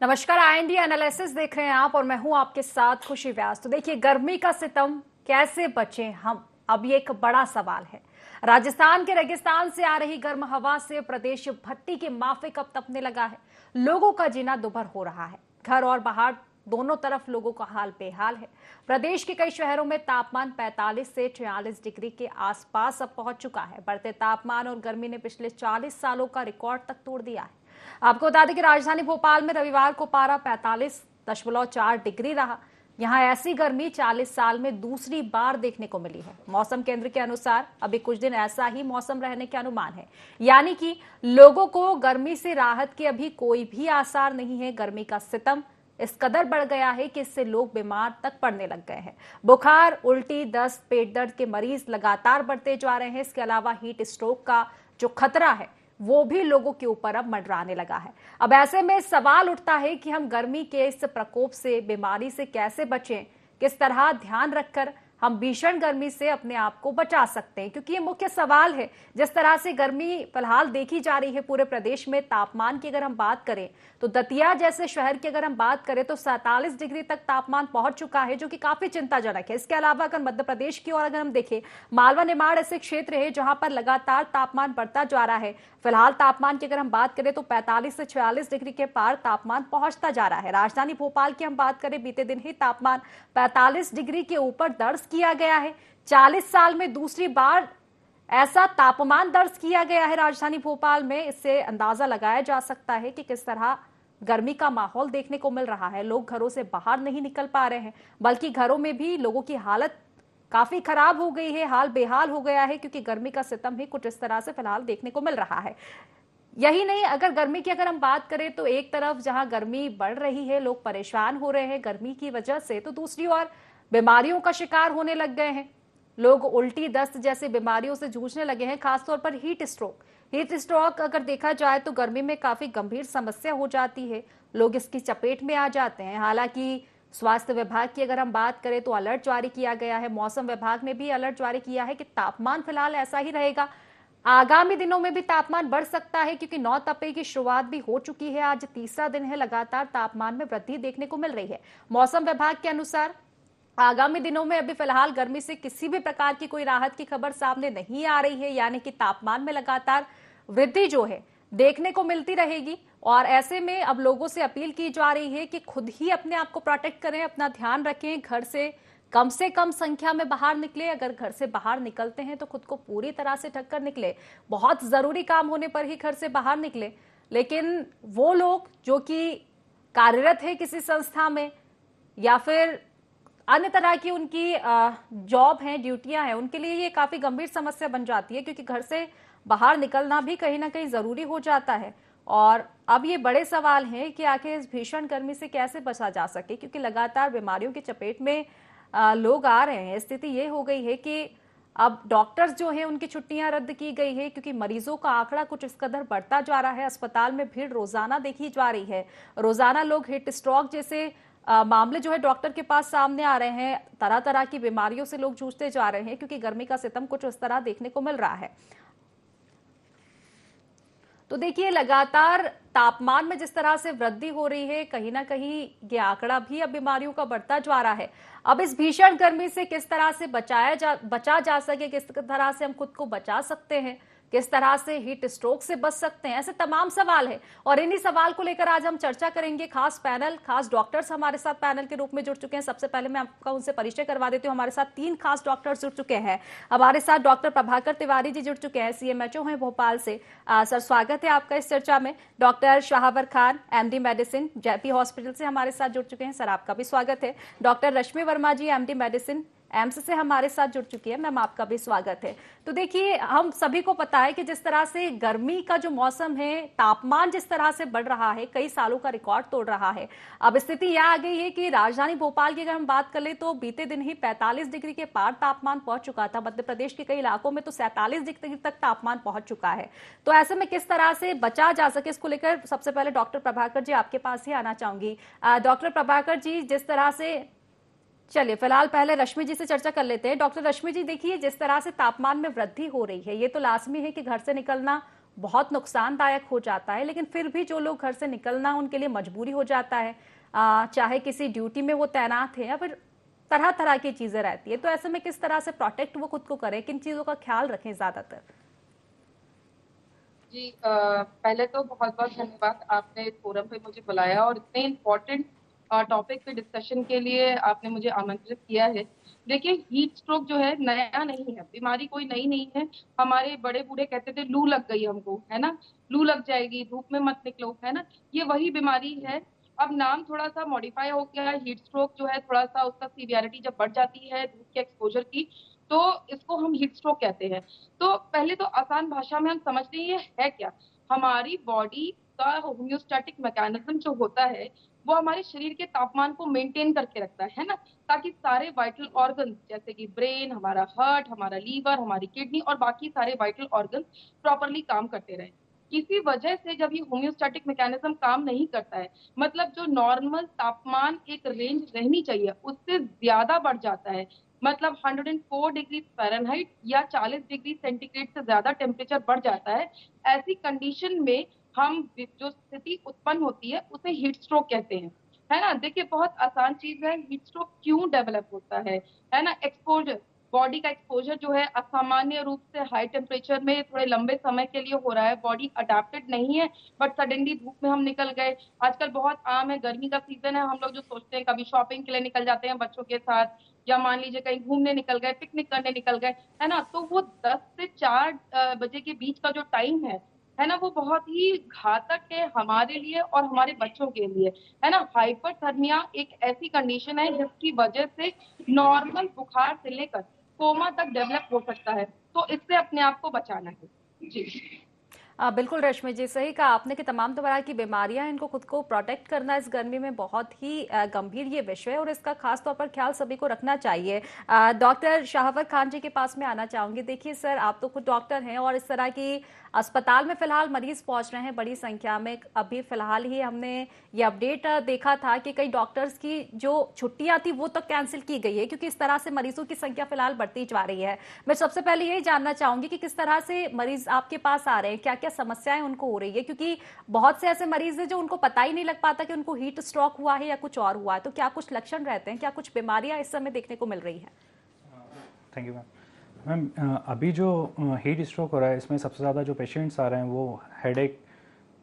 नमस्कार, IND analysis देख रहे हैं आप और मैं हूं आपके साथ खुशी व्यास। तो देखिए, गर्मी का सितम कैसे बचें हम, अब ये एक बड़ा सवाल है। राजस्थान के रेगिस्तान से आ रही गर्म हवा से प्रदेश भट्टी के माफिक अब तपने लगा है। लोगों का जीना दुभर हो रहा है। घर और बाहर दोनों तरफ लोगों का हाल बेहाल है। प्रदेश के कई शहरों में तापमान 45 से 46 डिग्री के आसपास अब पहुंच चुका है। बढ़ते तापमान और गर्मी ने पिछले 40 सालों का रिकॉर्ड तक तोड़ दिया है। आपको बता दें कि राजधानी भोपाल में रविवार को पारा 45.4 डिग्री रहा। यहां ऐसी गर्मी 40 साल में दूसरी बार देखने को मिली है। मौसम केंद्र के अनुसार अभी कुछ दिन ऐसा ही मौसम रहने के अनुमान है, यानी कि लोगों को गर्मी से राहत के अभी कोई भी आसार नहीं है। गर्मी का सितम इस कदर बढ़ गया है कि इससे लोग बीमार तक पड़ने लग गए हैं। बुखार, उल्टी, दस्त, पेट दर्द के मरीज लगातार बढ़ते जा रहे हैं। इसके अलावा हीट स्ट्रोक का जो खतरा है वो भी लोगों के ऊपर अब मंडराने लगा है। अब ऐसे में सवाल उठता है कि हम गर्मी के इस प्रकोप से, बीमारी से कैसे बचें, किस तरह ध्यान रखकर हम भीषण गर्मी से अपने आप को बचा सकते हैं, क्योंकि ये मुख्य सवाल है। जिस तरह से गर्मी फिलहाल देखी जा रही है पूरे प्रदेश में, तापमान की अगर हम बात करें तो दतिया जैसे शहर की अगर हम बात करें तो 47 डिग्री तक तापमान पहुंच चुका है, जो कि काफी चिंताजनक है। इसके अलावा अगर मध्य प्रदेश की ओर अगर हम देखें, मालवा निमाड़ ऐसे क्षेत्र है जहां पर लगातार तापमान बढ़ता जा रहा है। फिलहाल तापमान की अगर हम बात करें तो 45 से 46 डिग्री के पार तापमान पहुंचता जा रहा है। राजधानी भोपाल की हम बात करें, बीते दिन ही तापमान 45 डिग्री के ऊपर दर्ज किया गया है। 40 साल में दूसरी बार ऐसा तापमान दर्ज किया गया है राजधानी भोपाल में। इससे अंदाजा लगाया जा सकता है कि किस तरह गर्मी का माहौल देखने को मिल रहा है। लोग घरों से बाहर नहीं निकल पा रहे हैं, बल्कि घरों में भी लोगों की हालत काफी खराब हो गई है, हाल बेहाल हो गया है, क्योंकि गर्मी का सितम ही कुछ इस तरह से फिलहाल देखने को मिल रहा है। यही नहीं, अगर गर्मी की अगर हम बात करें तो एक तरफ जहां गर्मी बढ़ रही है, लोग परेशान हो रहे हैं गर्मी की वजह से, तो दूसरी ओर बीमारियों का शिकार होने लग गए हैं। लोग उल्टी, दस्त जैसी बीमारियों से जूझने लगे हैं, खासतौर पर हीट स्ट्रोक अगर देखा जाए तो गर्मी में काफी गंभीर समस्या हो जाती है। लोग इसकी चपेट में आ जाते हैं। हालांकि स्वास्थ्य विभाग की अगर हम बात करें तो अलर्ट जारी किया गया है। मौसम विभाग ने भी अलर्ट जारी किया है कि तापमान फिलहाल ऐसा ही रहेगा। आगामी दिनों में भी तापमान बढ़ सकता है, क्योंकि 9 तपे की शुरुआत भी हो चुकी है। आज तीसरा दिन है लगातार तापमान में वृद्धि देखने को मिल रही है। मौसम विभाग के अनुसार आगामी दिनों में अभी फिलहाल गर्मी से किसी भी प्रकार की कोई राहत की खबर सामने नहीं आ रही है, यानी कि तापमान में लगातार वृद्धि जो है देखने को मिलती रहेगी। और ऐसे में अब लोगों से अपील की जा रही है कि खुद ही अपने आप को प्रोटेक्ट करें, अपना ध्यान रखें, घर से कम संख्या में बाहर निकले। अगर घर से बाहर निकलते हैं तो खुद को पूरी तरह से ढक कर निकले। बहुत जरूरी काम होने पर ही घर से बाहर निकले। लेकिन वो लोग जो कि कार्यरत है किसी संस्था में या फिर अन्य तरह की उनकी जॉब है, ड्यूटियां हैं, उनके लिए ये काफी गंभीर समस्या बन जाती है, क्योंकि घर से बाहर निकलना भी कहीं ना कहीं जरूरी हो जाता है। और अब ये बड़े सवाल हैं कि आखिर इस भीषण गर्मी से कैसे बचा जा सके, क्योंकि लगातार बीमारियों की चपेट में लोग आ रहे हैं। स्थिति ये हो गई है कि अब डॉक्टर्स जो हैं उनकी छुट्टियां रद्द की गई है, क्योंकि मरीजों का आंकड़ा कुछ इस कदर बढ़ता जा रहा है। अस्पताल में भीड़ रोजाना देखी जा रही है। रोजाना लोग हीट स्ट्रोक जैसे मामले जो है डॉक्टर के पास सामने आ रहे हैं। तरह तरह की बीमारियों से लोग जूझते जा रहे हैं, क्योंकि गर्मी का सितम कुछ इस तरह देखने को मिल रहा है। तो देखिए, लगातार तापमान में जिस तरह से वृद्धि हो रही है, कहीं ना कहीं ये आंकड़ा भी अब बीमारियों का बढ़ता जा रहा है। अब इस भीषण गर्मी से किस तरह से बचा जा सके, किस तरह से हम खुद को बचा सकते हैं, किस तरह से हीट स्ट्रोक से बच सकते हैं, ऐसे तमाम सवाल है। और इन्हीं सवाल को लेकर आज हम चर्चा करेंगे। खास डॉक्टर्स हमारे साथ पैनल के रूप में जुड़ चुके हैं। सबसे पहले मैं आपका उनसे परिचय करवा देती हूँ। हमारे साथ 3 खास डॉक्टर्स जुड़ चुके हैं। हमारे साथ डॉक्टर प्रभाकर तिवारी जी जुड़ चुके हैं, CMHO हैं भोपाल से। सर, स्वागत है आपका इस चर्चा में। Doctor Shahwar Khan, MD medicine, JP hospital से हमारे साथ जुड़ चुके हैं। सर, आपका भी स्वागत है। डॉक्टर रश्मि वर्मा जी, MD मेडिसिन, एम्स से हमारे साथ जुड़ चुकी है। मैम, आपका भी स्वागत है। तो देखिए, हम सभी को पता है कि जिस तरह से गर्मी का जो मौसम है, तापमान जिस तरह से बढ़ रहा है, कई सालों का रिकॉर्ड तोड़ रहा है। अब स्थिति यह आ गई है कि राजधानी भोपाल की अगर हम बात कर ले तो बीते दिन ही 45 डिग्री के पार तापमान पहुंच चुका था। मध्य प्रदेश के कई इलाकों में तो 47 डिग्री तक तापमान पहुंच चुका है। तो ऐसे में किस तरह से बचा जा सके, इसको लेकर सबसे पहले डॉक्टर प्रभाकर जी आपके पास ही आना चाहूंगी। डॉक्टर प्रभाकर जी, जिस तरह से, चलिए फिलहाल पहले रश्मि जी से चर्चा कर लेते हैं। डॉक्टर रश्मि जी, देखिए, जिस तरह से तापमान में वृद्धि हो रही है, ये तो लाजमी है कि घर से निकलना बहुत नुकसानदायक हो जाता है, लेकिन फिर भी जो लोग घर से निकलना उनके लिए मजबूरी हो जाता है, चाहे किसी ड्यूटी में वो तैनात है या फिर तरह तरह की चीजें रहती है। तो ऐसे में किस तरह से प्रोटेक्ट वो खुद को करें, किन चीजों का ख्याल रखें ज्यादातर? जी पहले तो बहुत बहुत धन्यवाद, आपने इस फोरम पे मुझे बुलाया और इतने इम्पोर्टेंट टॉपिक पे डिस्कशन के लिए आपने मुझे आमंत्रित किया है। देखिए, हीट स्ट्रोक जो है नया नहीं है, बीमारी कोई नई नहीं है। हमारे बड़े बूढ़े कहते थे लू लग गई हमको, है ना, लू लग जाएगी, धूप में मत निकलो, है ना, ये वही बीमारी है। अब नाम थोड़ा सा मॉडिफाई हो गया है। हीट स्ट्रोक जो है थोड़ा सा उसका सीवियरिटी जब बढ़ जाती है धूप के एक्सपोजर की, तो इसको हम हीट स्ट्रोक कहते हैं। तो पहले तो आसान भाषा में हम समझते हैं ये है क्या। हमारी बॉडी का होम्योस्टैटिक मैकेनिज्म जो होता है वो हमारे शरीर के तापमान को मेंटेन करके रखता है ना, ताकि सारे वाइटल ऑर्गन जैसे कि ब्रेन, हमारा हार्ट, हमारा लीवर, हमारी किडनी और बाकी सारे वाइटल ऑर्गन प्रॉपरली काम करते रहे। किसी वजह से जब ये होम्योस्टैटिक मैकेनिज्म काम नहीं करता है, मतलब जो नॉर्मल तापमान एक रेंज रहनी चाहिए उससे ज्यादा बढ़ जाता है, मतलब 104 डिग्री फ़ारेनहाइट या 40 डिग्री सेंटीग्रेड से ज्यादा टेम्परेचर बढ़ जाता है, ऐसी कंडीशन में हम जो स्थिति उत्पन्न होती है उसे हीट स्ट्रोक कहते हैं, है ना। देखिए, बहुत आसान चीज है, हीट स्ट्रोक क्यों डेवलप होता है ना। एक्सपोजर, बॉडी का एक्सपोजर जो है असामान्य रूप से हाई टेम्परेचर में थोड़े लंबे समय के लिए हो रहा है, बॉडी अडेप्टेड नहीं है, बट सडनली धूप में हम निकल गए। आजकल बहुत आम है, गर्मी का सीजन है, हम लोग जो सोचते हैं कभी शॉपिंग के लिए निकल जाते हैं बच्चों के साथ, या मान लीजिए कहीं घूमने निकल गए, पिकनिक करने निकल गए, है ना, तो वो 10 से 4 बजे के बीच का जो टाइम है ना, वो बहुत ही घातक है हमारे लिए और हमारे बच्चों के लिए, है ना। हाइपरथर्मिया एक ऐसी कंडीशन है जिसकी वजह से नॉर्मल बुखार से लेकर कोमा तक डेवलप हो सकता है, तो इससे अपने आप को बचाना है। जी बिल्कुल रश्मि जी, सही कहा आपने कि तमाम तरह की बीमारियां हैं, इनको खुद को प्रोटेक्ट करना इस गर्मी में बहुत ही गंभीर ये विषय है और इसका खास तौर पर ख्याल सभी को रखना चाहिए। डॉक्टर शाहवर खान जी के पास में आना चाहूंगी। देखिए सर, आप तो खुद डॉक्टर हैं और इस तरह की अस्पताल में फिलहाल मरीज पहुंच रहे हैं बड़ी संख्या में। अभी फिलहाल ही हमने ये अपडेट देखा था कि कई डॉक्टर्स की जो छुट्टियां थी वो तो कैंसिल की गई है, क्योंकि इस तरह से मरीजों की संख्या फिलहाल बढ़ती जा रही है। मैं सबसे पहले यही जानना चाहूंगी कि किस तरह से मरीज आपके पास आ रहे हैं, क्या क्या समस्याएं उनको हो रही है, क्योंकि बहुत से ऐसे मरीज हैं जो उनको पता ही नहीं लग पाता कि उनको हीट स्ट्रोक हुआ है या कुछ और हुआ है। तो क्या कुछ लक्षण रहते हैं, क्या कुछ बीमारियां इस समय देखने को मिल रही है? Thank you ma'am. अभी जो हीट स्ट्रोक हो रहा है इसमें सबसे ज़्यादा जो पेशेंट्स आ रहे हैं वो हेडेक,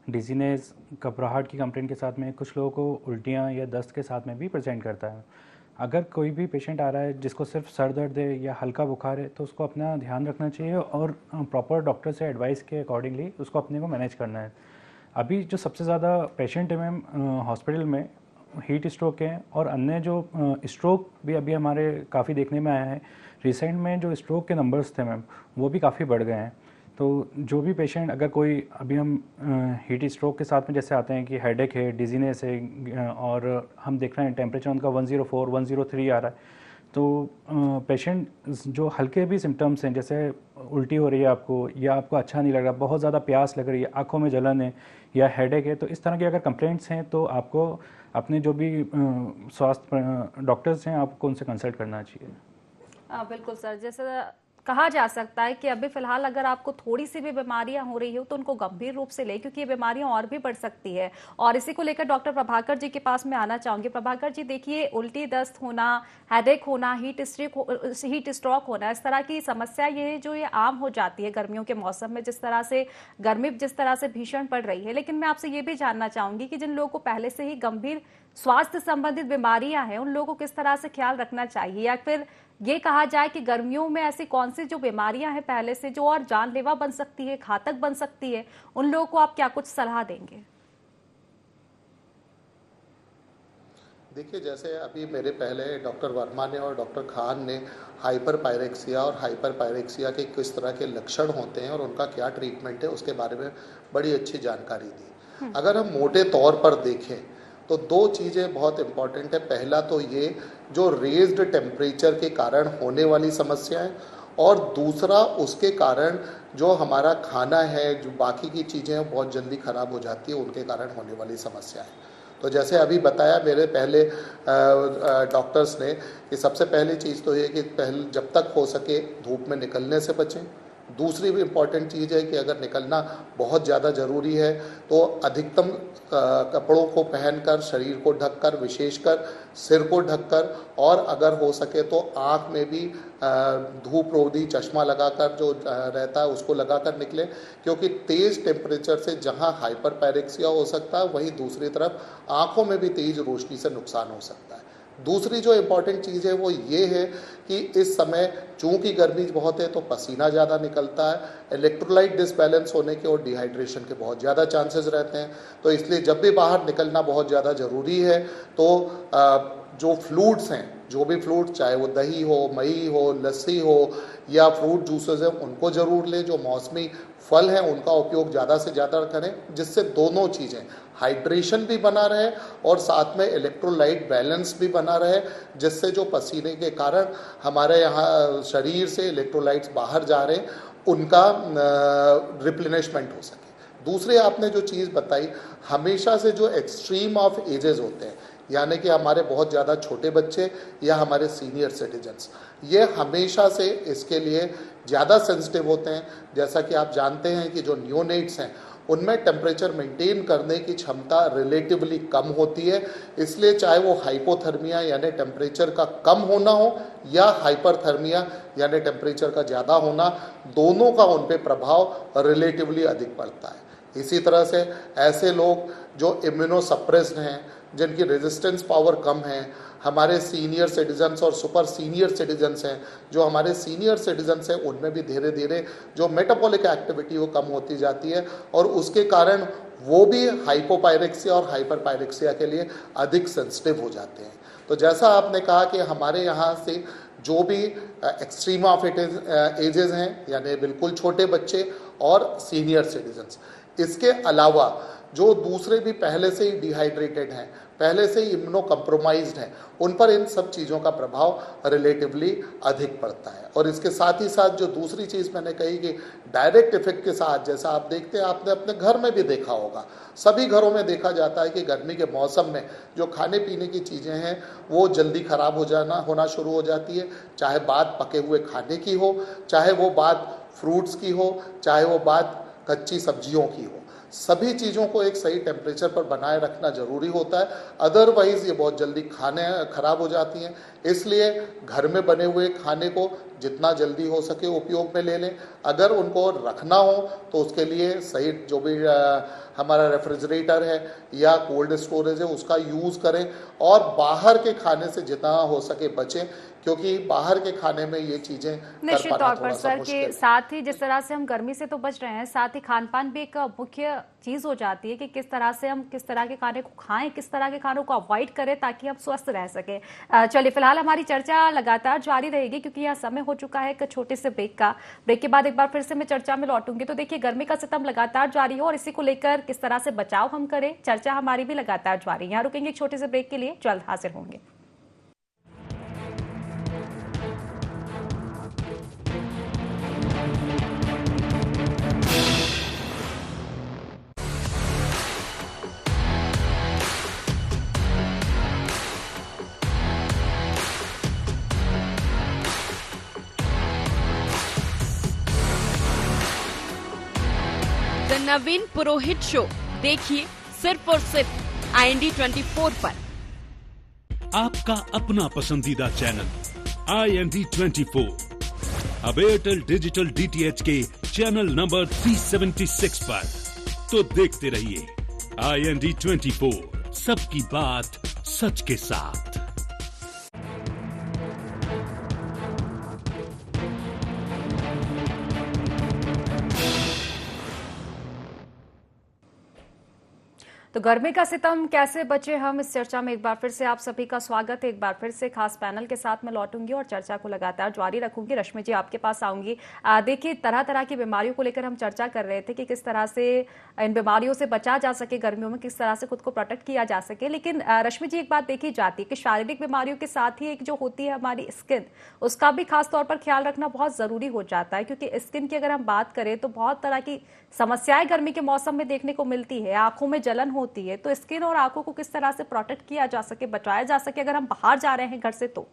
डिजीनेस, घबराहट की कंप्लेंट के साथ में कुछ लोगों को उल्टियाँ या दस्त के साथ में भी प्रेजेंट करता है। अगर कोई भी पेशेंट आ रहा है जिसको सिर्फ सर दर्द है या हल्का बुखार है तो उसको अपना ध्यान रखना चाहिए और प्रॉपर डॉक्टर से एडवाइस के अकॉर्डिंगली उसको अपने को मैनेज करना है। अभी जो सबसे ज़्यादा पेशेंट है मैम हॉस्पिटल में हीट स्ट्रोक है और अन्य जो स्ट्रोक भी अभी हमारे काफ़ी देखने में आया है। रिसेंट में जो स्ट्रोक के नंबर्स थे मैम वो भी काफ़ी बढ़ गए हैं। तो जो भी पेशेंट, अगर कोई अभी हम हीट स्ट्रोक के साथ में जैसे आते हैं कि हेडेक है, डिजीनेस है और हम देख रहे हैं टेम्परेचर उनका 104, 103 आ रहा है, तो पेशेंट जो हल्के भी सिम्टम्स हैं जैसे उल्टी हो रही है आपको या आपको अच्छा नहीं लग रहा, बहुत ज़्यादा प्यास लग रही है, आँखों में जलन है या हेडेक है, तो इस तरह की अगर कंप्लेंट्स हैं तो आपको अपने जो भी स्वास्थ्य डॉक्टर्स हैं आपको उनसे कंसल्ट करना चाहिए। बिल्कुल सर, जैसे कहा जा सकता है कि अभी फिलहाल अगर आपको थोड़ी सी भी बीमारियां हो रही हो तो उनको गंभीर रूप से ले, क्योंकि ये बीमारियां और भी बढ़ सकती है। और इसी को लेकर डॉक्टर प्रभाकर जी के पास में आना चाहूंगी। प्रभाकर जी, देखिए, उल्टी दस्त होना, हेडेक होना, हीट स्ट्रोक होना, इस तरह की समस्या ये आम हो जाती है गर्मियों के मौसम में, जिस तरह से गर्मी जिस तरह से भीषण पड़ रही है। लेकिन मैं आपसे ये भी जानना चाहूंगी कि जिन लोगों को पहले से ही गंभीर स्वास्थ्य संबंधित बीमारियां हैं उन लोगों को किस तरह से ख्याल रखना चाहिए, या फिर ये कहा जाए कि गर्मियों में ऐसी कौन सी जो बीमारियां हैं पहले से जो और जानलेवा बन सकती है, घातक बन सकती है, उन लोगों को आप क्या कुछ सलाह देंगे? देखिए, जैसे अभी मेरे पहले डॉक्टर वर्मा ने और डॉक्टर खान ने हाइपर पायरेक्सिया और हाइपर पायरेक्सिया के किस तरह के लक्षण होते हैं और उनका क्या ट्रीटमेंट है उसके बारे में बड़ी अच्छी जानकारी दी। अगर हम मोटे तौर पर देखें तो दो चीज़ें बहुत इम्पॉर्टेंट है। पहला तो ये जो रेज्ड टेम्परेचर के कारण होने वाली समस्याएं, और दूसरा उसके कारण जो हमारा खाना है, जो बाकी की चीज़ें हैं बहुत जल्दी ख़राब हो जाती है, उनके कारण होने वाली समस्याएं। तो जैसे अभी बताया मेरे पहले डॉक्टर्स ने कि सबसे पहली चीज़ तो ये कि पहले जब तक हो सके धूप में निकलने से बचें, दूसरी भी इम्पॉर्टेंट चीज़ है कि अगर निकलना बहुत ज़्यादा ज़रूरी है तो अधिकतम कपड़ों को पहनकर, शरीर को ढककर, विशेषकर सिर को ढककर, और अगर हो सके तो आँख में भी धूप रोधी चश्मा लगाकर जो रहता है उसको लगाकर निकले, क्योंकि तेज़ टेम्परेचर से जहाँ हाइपर पायरेक्सिया हो सकता है वहीं दूसरी तरफ आँखों में भी तेज़ रोशनी से नुकसान हो सकता है। दूसरी जो इम्पॉर्टेंट चीज़ है वो ये है कि इस समय चूंकि गर्मी बहुत है तो पसीना ज़्यादा निकलता है, इलेक्ट्रोलाइट डिसबैलेंस होने के और डिहाइड्रेशन के बहुत ज़्यादा चांसेस रहते हैं। तो इसलिए जब भी बाहर निकलना बहुत ज़्यादा ज़रूरी है तो जो फ्लूइड्स हैं, जो भी फ्लूइड, चाहे वो दही हो, मई हो, लस्सी हो या फ्रूट जूसेस हैं, उनको ज़रूर लें। जो मौसमी फल हैं उनका उपयोग ज़्यादा से ज़्यादा करें, जिससे दोनों चीज़ें, हाइड्रेशन भी बना रहे और साथ में इलेक्ट्रोलाइट बैलेंस भी बना रहे, जिससे जो पसीने के कारण हमारे यहाँ शरीर से इलेक्ट्रोलाइट्स बाहर जा रहे हैं उनका रिप्लेनिशमेंट हो सके। दूसरी आपने जो चीज़ बताई, हमेशा से जो एक्सट्रीम ऑफ एजेस होते हैं, यानी कि हमारे बहुत ज़्यादा छोटे बच्चे या हमारे सीनियर सिटीजन्स, ये हमेशा से इसके लिए ज़्यादा सेंसिटिव होते हैं। जैसा कि आप जानते हैं कि जो न्यूनेट्स हैं उनमें टेम्परेचर मेंटेन करने की क्षमता रिलेटिवली कम होती है, इसलिए चाहे वो हाइपोथर्मिया यानी टेम्परेचर का कम होना हो या हाइपरथर्मिया यानी टेम्परेचर का ज़्यादा होना, दोनों का उन पर प्रभाव रिलेटिवली अधिक पड़ता है। इसी तरह से ऐसे लोग जो इम्यूनोसप्रेस्ड हैं, जिनकी रेजिस्टेंस पावर कम है, हमारे सीनियर सिटीजन्स और सुपर सीनियर सिटीजन्स हैं, जो हमारे सीनियर सिटीजन्स हैं उनमें भी धीरे धीरे जो मेटाबॉलिक एक्टिविटी वो कम होती जाती है और उसके कारण वो भी हाइपोपायरेक्सिया और हाइपरपायरेक्सिया के लिए अधिक सेंसिटिव हो जाते हैं। तो जैसा आपने कहा कि हमारे यहाँ से जो भी एक्सट्रीम ऑफ एजेस हैं, यानी बिल्कुल छोटे बच्चे और सीनियर सिटीजन्स, इसके अलावा जो दूसरे भी पहले से ही डिहाइड्रेटेड हैं, पहले से ही इम्यूनो कम्प्रोमाइज्ड हैं, उन पर इन सब चीज़ों का प्रभाव रिलेटिवली अधिक पड़ता है। और इसके साथ ही साथ जो दूसरी चीज़ मैंने कही कि डायरेक्ट इफेक्ट के साथ, जैसा आप देखते हैं, आपने अपने घर में भी देखा होगा, सभी घरों में देखा जाता है कि गर्मी के मौसम में जो खाने पीने की चीज़ें हैं वो जल्दी ख़राब होना शुरू हो जाती है। चाहे बात पके हुए खाने की हो, चाहे वो बात फ्रूट्स की हो, चाहे वो बात कच्ची सब्जियों की हो, सभी चीज़ों को एक सही टेम्परेचर पर बनाए रखना ज़रूरी होता है, अदरवाइज़ ये बहुत जल्दी खाने ख़राब हो जाती हैं। इसलिए घर में बने हुए खाने को जितना जल्दी हो सके उपयोग में ले लें। अगर उनको रखना हो तो उसके लिए सही जो भी हमारा रेफ्रिजरेटर है या कोल्ड स्टोरेज है उसका यूज़ करें और बाहर के खाने से जितना हो सके बचें, क्योंकि बाहर के खाने में ये चीज़ें निश्चित तौर पर सर के साथ ही जिस तरह से हम गर्मी से तो बच रहे हैं, साथ ही खान पान भी एक मुख्य चीज हो जाती है कि किस तरह से हम किस तरह के खाने को खाएं, किस तरह के खानों को अवॉइड करें ताकि हम स्वस्थ रह सके। चलिए फिलहाल हमारी चर्चा लगातार जारी रहेगी क्योंकि यह समय हो चुका है एक छोटे से ब्रेक का। ब्रेक के बाद एक बार फिर से मैं चर्चा में लौटूंगी। तो देखिए, गर्मी का सितम लगातार जारी हो और इसी को लेकर किस तरह से बचाव हम करें, चर्चा हमारी भी लगातार जारी। यहाँ रुकेंगे एक छोटे से ब्रेक के लिए, जल्द हाजिर होंगे। नवीन पुरोहित शो देखिए सिर्फ और सिर्फ IND24 पर। आपका अपना पसंदीदा चैनल IND24 अब एयरटेल डिजिटल DTH के चैनल नंबर 376 पर। तो देखते रहिए IND24, सबकी बात सच के साथ। तो गर्मी का सितम कैसे बचे हम, इस चर्चा में एक बार फिर से आप सभी का स्वागत है। एक बार फिर से खास पैनल के साथ मैं लौटूंगी और चर्चा को लगातार जारी रखूंगी। रश्मि जी, आपके पास आऊंगी। देखिए, तरह तरह की बीमारियों को लेकर हम चर्चा कर रहे थे कि किस तरह से इन बीमारियों से बचा जा सके, गर्मियों में किस तरह से खुद को प्रोटेक्ट किया जा सके। लेकिन रश्मि जी, एक बात देखी जाती है कि शारीरिक बीमारियों के साथ ही एक जो होती है हमारी स्किन, उसका भी खास तौर पर ख्याल रखना बहुत जरूरी हो जाता है, क्योंकि स्किन की अगर हम बात करें तो बहुत तरह की समस्याएं गर्मी के मौसम में देखने को मिलती है। आंखों में जलन होती है, तो स्किन और आंखों को किस तरह से प्रोटेक्ट किया जा सके, बचाया जा सके अगर हम बाहर जा रहे हैं घर से तो?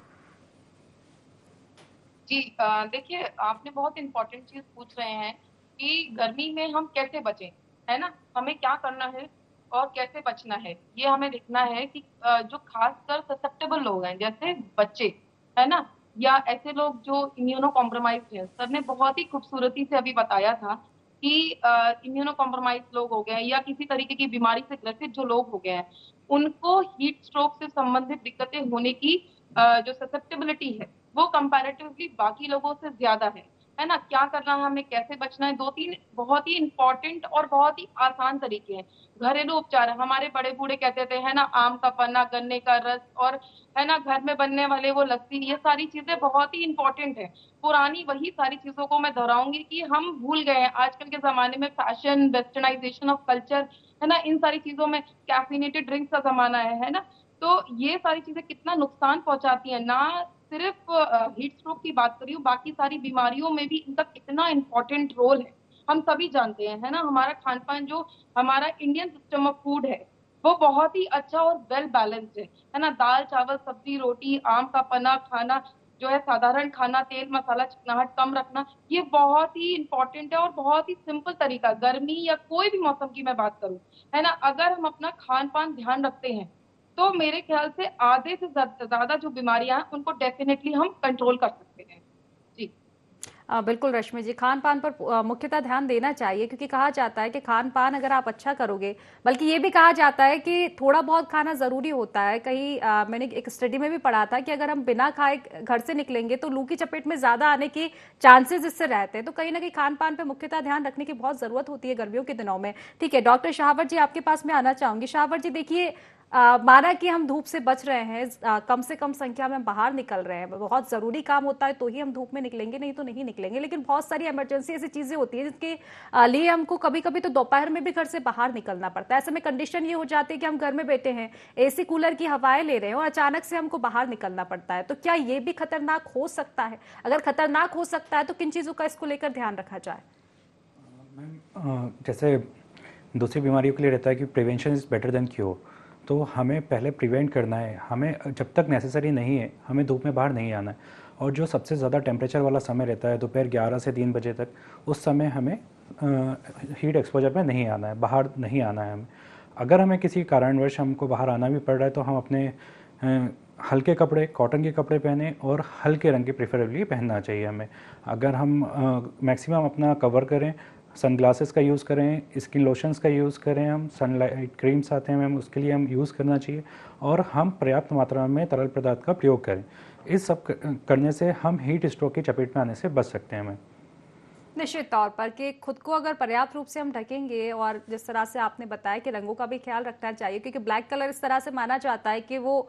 जी देखिए, आपने बहुत इम्पोर्टेंट चीज पूछ रहे हैं कि गर्मी में हम कैसे बचें, है ना? हमें क्या करना है और कैसे बचना है, ये हमें देखना है कि जो खासकर ससेप्टेबल लोग हैं, जैसे बच्चे, है ना? या ऐसे लोग जो इम्यूनो कॉम्प्रोमाइज्ड हैं। सर ने बहुत ही खूबसूरती से अभी बताया था कि इम्यूनो कॉम्प्रोमाइज्ड लोग हो गए हैं या किसी तरीके की बीमारी से ग्रसित जो लोग हो गए हैं, उनको हीट स्ट्रोक से संबंधित दिक्कतें होने की जो ससेप्टेबिलिटी है वो कंपैरेटिवली बाकी लोगों से ज्यादा है ना? क्या करना है, हमें कैसे बचना है, 2-3 बहुत ही इंपॉर्टेंट और बहुत ही आसान तरीके हैं। घरेलू उपचार है, हमारे बड़े बूढ़े कहते थे, है ना, आम का पन्ना, गन्ने का रस और है ना घर में बनने वाले वो लस्सी, ये सारी चीजें बहुत ही इंपॉर्टेंट है। पुरानी वही सारी चीजों को मैं दोहराऊंगी कि हम भूल गए हैं आजकल के जमाने में फैशन, वेस्टर्नाइजेशन ऑफ कल्चर, है ना, इन सारी चीजों में कैफिनेटेड ड्रिंक्स का जमाना है ना? तो ये सारी चीजें कितना नुकसान पहुंचाती हैं, ना सिर्फ हीट स्ट्रोक की बात करी हूँ, बाकी सारी बीमारियों में भी इनका कितना इंपॉर्टेंट रोल है हम सभी जानते हैं, है ना? हमारा खान पान, जो हमारा इंडियन सिस्टम ऑफ फूड है, वो बहुत ही अच्छा और वेल बैलेंस्ड है ना? दाल चावल सब्जी रोटी, आम का पन्ना खाना, जो है साधारण खाना, तेल मसाला चिकनाहट कम रखना, ये बहुत ही इंपॉर्टेंट है और बहुत ही सिंपल तरीका। गर्मी या कोई भी मौसम की मैं बात करूं, है ना, अगर हम अपना खान पान ध्यान रखते हैं तो मेरे ख्याल से आधे से ज्यादा जो बीमारियां हैं उनको डेफिनेटली हम कंट्रोल कर सकते हैं। जी बिल्कुल रश्मि जी, खान पान पर मुख्यतः ध्यान देना चाहिए, क्योंकि कहा जाता है कि खान पान अगर आप अच्छा करोगे, बल्कि ये भी कहा जाता है कि थोड़ा बहुत खाना जरूरी होता है। कहीं मैंने एक स्टडी में भी पढ़ा था कि अगर हम बिना खाए घर से निकलेंगे तो लू की चपेट में ज्यादा आने की चांसेस इससे रहते हैं। तो कहीं ना कहीं खान पान पर मुख्यतः ध्यान रखने की बहुत जरूरत होती है गर्मियों के दिनों में। ठीक है, डॉक्टर शाहवर जी आपके पास में आना चाहूंगी। शाहवर जी देखिए, माना कि हम धूप से बच रहे हैं, कम से कम संख्या में हम बाहर निकल रहे हैं, बहुत जरूरी काम होता है तो ही हम धूप में निकलेंगे, नहीं तो नहीं निकलेंगे। लेकिन बहुत सारी इमरजेंसी ऐसी चीजें होती है जिसके लिए हमको कभी कभी तो दोपहर में भी घर से बाहर निकलना पड़ता है। ऐसे में कंडीशन ये हो जाती है कि हम घर में बैठे हैं, एसी कूलर की हवाएं ले रहे हैं और अचानक से हमको बाहर निकलना पड़ता है। तो क्या ये भी खतरनाक हो सकता है? अगर खतरनाक हो सकता है तो किन चीजों का इसको लेकर ध्यान रखा जाए? जैसे दूसरी बीमारियों के लिए रहता है कि prevention is better than cure, तो हमें पहले प्रिवेंट करना है। हमें जब तक नेसेसरी नहीं है हमें धूप में बाहर नहीं आना है। और जो सबसे ज़्यादा टेम्परेचर वाला समय रहता है दोपहर 11 से 3 बजे तक, उस समय हमें हीट एक्सपोजर में नहीं आना है, बाहर नहीं आना है हमें। अगर हमें किसी कारणवश हमको बाहर आना भी पड़ रहा है तो हम अपने हल्के कपड़े, कॉटन के कपड़े पहने और हल्के रंग के प्रेफरेबली पहनना चाहिए हमें। अगर हम मैक्सिमम अपना कवर करें, सनग्लासेस का यूज़ करें, स्किन लोशंस का यूज़ करें, हम सनलाइट क्रीम्स आते हैं मैम, उसके लिए हम यूज़ करना चाहिए। और हम पर्याप्त मात्रा में तरल पदार्थ का प्रयोग करें। इस सब करने से हम हीट स्ट्रोक की चपेट में आने से बच सकते हैं मैम। निश्चित तौर पर कि खुद को अगर पर्याप्त रूप से हम ढकेंगे, और जिस तरह से आपने बताया कि रंगों का भी ख्याल रखना चाहिए, क्योंकि ब्लैक कलर इस तरह से माना जाता है कि वो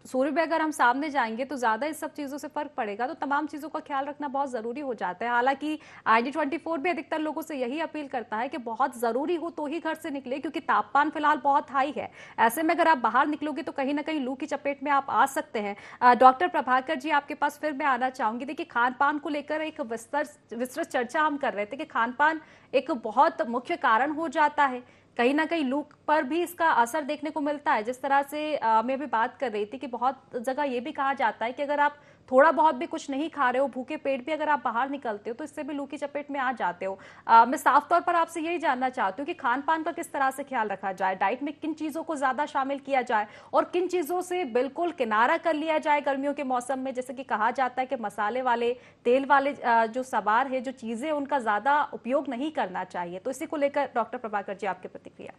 सूर्य में अगर हम सामने जाएंगे तो ज्यादा इस सब चीजों से फर्क पड़ेगा। तो तमाम चीजों का ख्याल रखना बहुत जरूरी हो जाता है। हालांकि ID24 भी अधिकतर लोगों से यही अपील करता है कि बहुत जरूरी हो तो ही घर से निकले, क्योंकि तापमान फिलहाल बहुत हाई है। ऐसे में अगर आप बाहर निकलोगे तो कहीं ना कहीं लू की चपेट में आप आ सकते हैं। डॉक्टर प्रभाकर जी आपके पास फिर मैं आना चाहूंगी। देखिए, खान पान को लेकर एक विस्तृत चर्चा हम कर रहे थे कि खान पान एक बहुत मुख्य कारण हो जाता है। कहीं ना कहीं लू पर भी इसका असर देखने को मिलता है। जिस तरह से मैं भी बात कर रही थी कि बहुत जगह ये भी कहा जाता है कि अगर आप थोड़ा बहुत भी कुछ नहीं खा रहे हो, भूखे पेट भी अगर आप बाहर निकलते हो तो इससे भी लू की चपेट में आ जाते हो। मैं साफ तौर पर आपसे यही जानना चाहती हूँ कि खान पान का किस तरह से ख्याल रखा जाए, डाइट में किन चीजों को ज्यादा शामिल किया जाए और किन चीजों से बिल्कुल किनारा कर लिया जाए गर्मियों के मौसम में। जैसे कि कहा जाता है कि मसाले वाले, तेल वाले जो सवार है, जो चीजें, उनका ज्यादा उपयोग नहीं करना चाहिए। तो इसी को लेकर डॉक्टर प्रभाकर जी आपकी प्रतिक्रिया।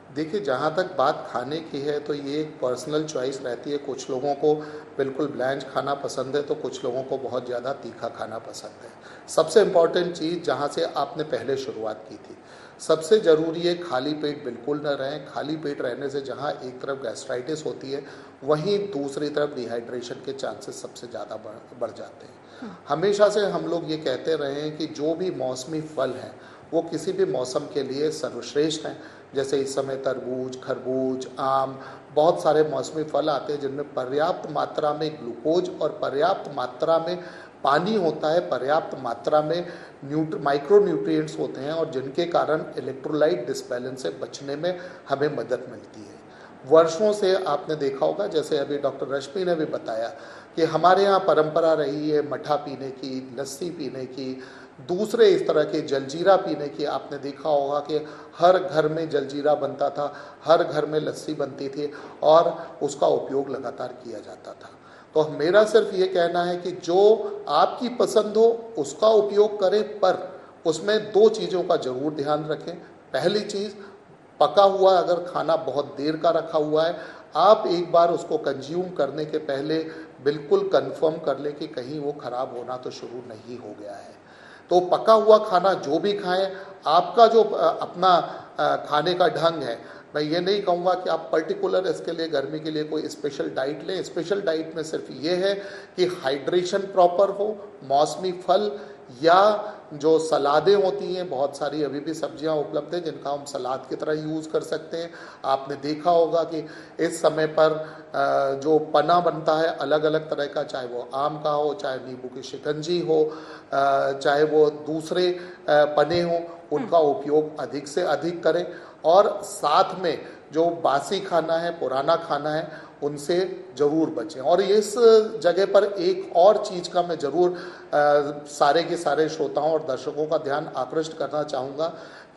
देखिए, जहाँ तक बात खाने की है तो ये एक पर्सनल चॉइस रहती है। कुछ लोगों को बिल्कुल ब्लैंच खाना पसंद है तो कुछ लोगों को बहुत ज़्यादा तीखा खाना पसंद है। सबसे इम्पॉर्टेंट चीज़ जहाँ से आपने पहले शुरुआत की थी, सबसे ज़रूरी है खाली पेट बिल्कुल न रहें। खाली पेट रहने से जहाँ एक तरफ गैस्ट्राइटिस होती है, वहीं दूसरी तरफ डिहाइड्रेशन के चांसेस सबसे ज़्यादा बढ़ जाते हैं। हमेशा से हम लोग ये कहते रहे हैं कि जो भी मौसमी फल हैं वो किसी भी मौसम के लिए सर्वश्रेष्ठ हैं। जैसे इस समय तरबूज, खरबूज, आम, बहुत सारे मौसमी फल आते हैं जिनमें पर्याप्त मात्रा में ग्लूकोज और पर्याप्त मात्रा में पानी होता है, पर्याप्त मात्रा में माइक्रो न्यूट्रिएंट्स होते हैं और जिनके कारण इलेक्ट्रोलाइट डिसबैलेंस से बचने में हमें मदद मिलती है। वर्षों से आपने देखा होगा, जैसे अभी डॉक्टर रश्मि ने भी बताया कि हमारे यहाँ परंपरा रही है मठा पीने की, लस्सी पीने की, दूसरे इस तरह के जलजीरा पीने की। आपने देखा होगा कि हर घर में जलजीरा बनता था, हर घर में लस्सी बनती थी और उसका उपयोग लगातार किया जाता था। तो मेरा सिर्फ ये कहना है कि जो आपकी पसंद हो उसका उपयोग करें, पर उसमें 2 चीज़ों का जरूर ध्यान रखें। पहली चीज़, पका हुआ अगर खाना बहुत देर का रखा हुआ है, आप एक बार उसको कंज्यूम करने के पहले बिल्कुल कंफर्म कर लें कि कहीं वो खराब होना तो शुरू नहीं हो गया है। तो पका हुआ खाना जो भी खाएं, आपका जो अपना खाने का ढंग है, मैं ये नहीं कहूँगा कि आप पर्टिकुलर इसके लिए गर्मी के लिए कोई स्पेशल डाइट लें। स्पेशल डाइट में सिर्फ ये है कि हाइड्रेशन प्रॉपर हो, मौसमी फल या जो सलादें होती हैं, बहुत सारी अभी भी सब्जियां उपलब्ध हैं जिनका हम सलाद की तरह यूज़ कर सकते हैं। आपने देखा होगा कि इस समय पर जो पना बनता है अलग अलग तरह का, चाहे वो आम का हो, चाहे नींबू की शिकंजी हो, चाहे वो दूसरे पने हो, उनका उपयोग अधिक से अधिक करें। और साथ में जो बासी खाना है, पुराना खाना है, उनसे ज़रूर बचें। और इस जगह पर एक और चीज़ का मैं ज़रूर सारे के सारे श्रोताओं और दर्शकों का ध्यान आकृष्ट करना चाहूँगा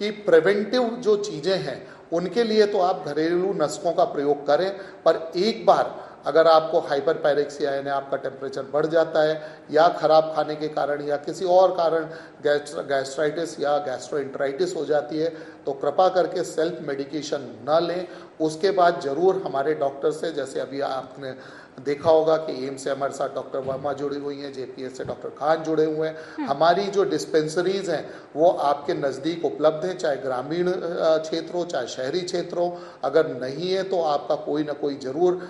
कि प्रिवेंटिव जो चीज़ें हैं उनके लिए तो आप घरेलू नुस्खों का प्रयोग करें, पर एक बार अगर आपको हाइपर पायरेक्सिया यानी आपका टेम्परेचर बढ़ जाता है या खराब खाने के कारण या किसी और कारण गैस्ट्राइटिस या गैस्ट्रोएंटराइटिस हो जाती है, तो कृपा करके सेल्फ मेडिकेशन न लें। उसके बाद ज़रूर हमारे डॉक्टर से, जैसे अभी आपने देखा होगा कि एम्स से हमारे साथ डॉक्टर वर्मा जुड़ी हुई हैं, जेपीएस से डॉक्टर खान जुड़े हुए हैं। हमारी जो डिस्पेंसरीज हैं वो आपके नज़दीक उपलब्ध हैं, चाहे ग्रामीण क्षेत्र हो चाहे शहरी क्षेत्र हो। अगर नहीं है तो आपका कोई ना कोई ज़रूर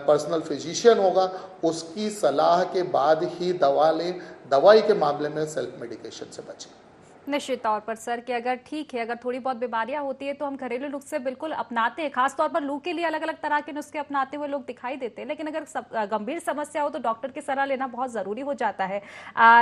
पर्सनल फिजिशियन होगा, उसकी सलाह के बाद ही दवा लें। दवाई के मामले में सेल्फ मेडिकेशन से बचें। निश्चित तौर पर सर कि अगर ठीक है, अगर थोड़ी बहुत बीमारियां होती है तो हम घरेलू नुस्खे बिल्कुल अपनाते हैं, खासतौर पर लू के लिए अलग अलग तरह के नुस्खे अपनाते हुए लोग दिखाई देते हैं, लेकिन अगर गंभीर समस्या हो तो डॉक्टर की सलाह लेना बहुत जरूरी हो जाता है।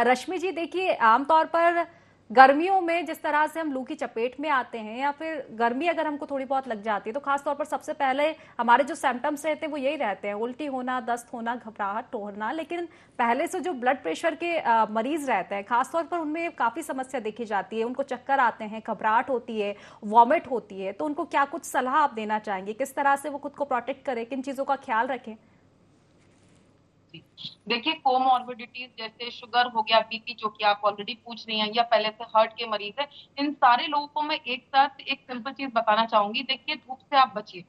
रश्मि जी, देखिए आमतौर पर गर्मियों में जिस तरह से हम लू की चपेट में आते हैं या फिर गर्मी अगर हमको थोड़ी बहुत लग जाती है तो खासतौर पर सबसे पहले हमारे जो सिम्टम्स रहते हैं वो यही रहते हैं, उल्टी होना, दस्त होना, घबराहट होना। लेकिन पहले से जो ब्लड प्रेशर के मरीज रहते हैं खासतौर पर उनमें काफी समस्या देखी जाती है, उनको चक्कर आते हैं, घबराहट होती है, वॉमिट होती है। तो उनको क्या कुछ सलाह आप देना चाहेंगे, किस तरह से वो खुद को प्रोटेक्ट करें, किन चीजों का ख्याल रखें? देखिए, कोमॉर्बिडिटीज जैसे शुगर हो गया, बीपी जो कि आप ऑलरेडी पूछ रही हैं, या पहले से हार्ट के मरीज है, इन सारे लोगों को मैं एक साथ एक सिंपल चीज बताना चाहूंगी। देखिए, धूप से आप बचिए,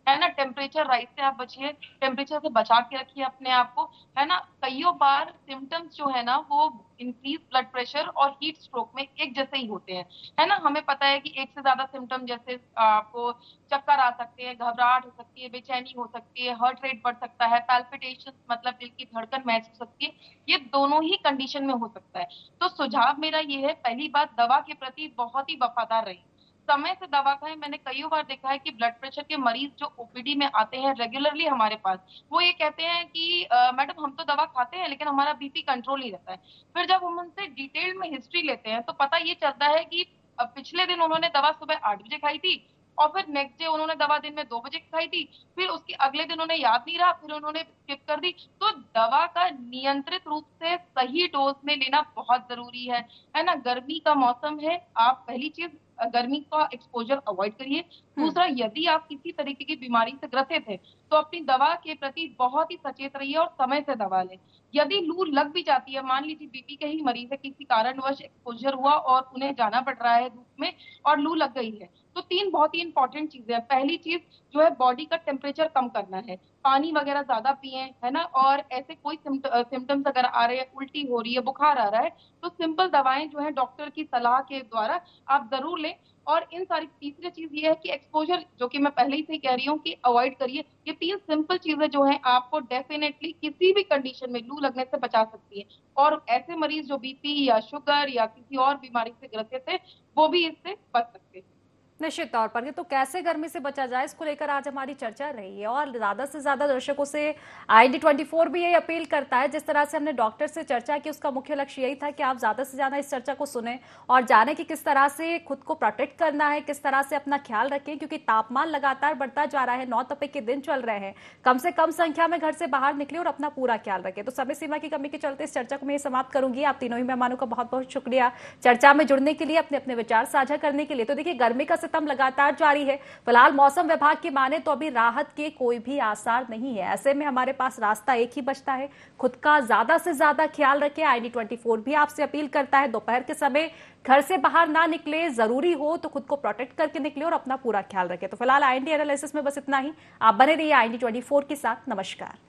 है ना, टेम्परेचर राइज से आप बचिए, टेम्परेचर से बचा के रखिए अपने आप को, है ना। कईयों बार सिम्टम्स जो है ना वो इंक्रीज ब्लड प्रेशर और हीट स्ट्रोक में एक जैसे ही होते हैं, है ना। हमें पता है कि एक से ज्यादा सिम्टम, जैसे आपको चक्कर आ सकते हैं, घबराहट हो सकती है, बेचैनी हो सकती है, हार्ट रेट बढ़ सकता है, पैल्पिटेशन मतलब दिल की धड़कन महसूस हो सकती है, ये दोनों ही कंडीशन में हो सकता है। तो सुझाव मेरा ये है, पहली बात, दवा के प्रति बहुत ही वफादार रहिए, समय से दवा खाएं। मैंने कई बार देखा है कि ब्लड प्रेशर के मरीज जो ओपीडी में आते हैं रेगुलरली हमारे पास, वो ये कहते हैं कि मैडम हम तो दवा खाते हैं लेकिन हमारा बीपी कंट्रोल नहीं रहता है। फिर जब हम उनसे डिटेल में हिस्ट्री लेते हैं तो पता ये चलता है कि पिछले दिन उन्होंने दवा सुबह 8 बजे खाई थी और फिर नेक्स्ट डे उन्होंने दवा दिन में 2 बजे खाई थी, फिर उसके अगले दिन उन्हें याद नहीं रहा, फिर उन्होंने स्किप कर दी। तो दवा का नियंत्रित रूप से सही डोज में लेना बहुत जरूरी है ना। गर्मी का मौसम है, आप पहली चीज गर्मी का एक्सपोजर अवॉइड करिए। दूसरा, यदि आप किसी तरीके की बीमारी से ग्रसित है तो अपनी दवा के प्रति बहुत ही सचेत रहिए और समय से दवा लें। यदि लू लग भी जाती है, मान लीजिए बीपी के ही मरीज है, किसी कारणवश एक्सपोजर हुआ और उन्हें जाना पड़ रहा है धूप में और लू लग गई है, तो 3 बहुत ही इंपॉर्टेंट चीजें हैं। पहली चीज जो है, बॉडी का टेम्परेचर कम करना है, पानी वगैरह ज्यादा पिए, है ना। और ऐसे कोई सिम्टम्स अगर आ रहे हैं, उल्टी हो रही है, बुखार आ रहा है, तो सिंपल दवाएं जो है डॉक्टर की सलाह के द्वारा आप जरूर लें। और इन सारी, तीसरी चीज ये है कि एक्सपोजर, जो कि मैं पहले ही से कह रही हूँ कि अवॉइड करिए। ये 3 सिंपल चीजें जो हैं आपको डेफिनेटली किसी भी कंडीशन में लू लगने से बचा सकती है। और ऐसे मरीज जो बीपी या शुगर या किसी और बीमारी से ग्रसित है वो भी इससे बच सकते हैं। निश्चित तौर पर। तो कैसे गर्मी से बचा जाए, इसको लेकर आज हमारी चर्चा रही है और ज्यादा से ज्यादा दर्शकों से IND24 भी यही अपील करता है, जिस तरह से हमने डॉक्टर से चर्चा की उसका मुख्य लक्ष्य यही था कि आप ज्यादा से ज्यादा इस चर्चा को सुने और जाने कि किस तरह से खुद को प्रोटेक्ट करना है, किस तरह से अपना ख्याल रखें, क्योंकि तापमान लगातार बढ़ता जा रहा है, 9 तपे के दिन चल रहे हैं। कम से कम संख्या में घर से बाहर निकले और अपना पूरा ख्याल रखें। तो समय सीमा की कमी के चलते इस चर्चा को मैं समाप्त करूंगी। आप तीनों ही मेहमानों का बहुत बहुत शुक्रिया चर्चा में जुड़ने के लिए, अपने अपने विचार साझा करने के लिए। तो देखिए, गर्मी का सितम लगातार जारी है। फिलहाल मौसम विभाग की माने तो अभी राहत के कोई भी आसार नहीं है। ऐसे में हमारे पास रास्ता एक ही बचता है, खुद का ज्यादा से ज्यादा ख्याल रखें। IND24 भी आपसे अपील करता है दोपहर के समय घर से बाहर ना निकले, जरूरी हो तो खुद को प्रोटेक्ट करके निकले और अपना पूरा ख्याल रखें। तो फिलहाल IND एनालिसिस में बस इतना ही। आप बने रहिए IND24 के साथ। नमस्कार।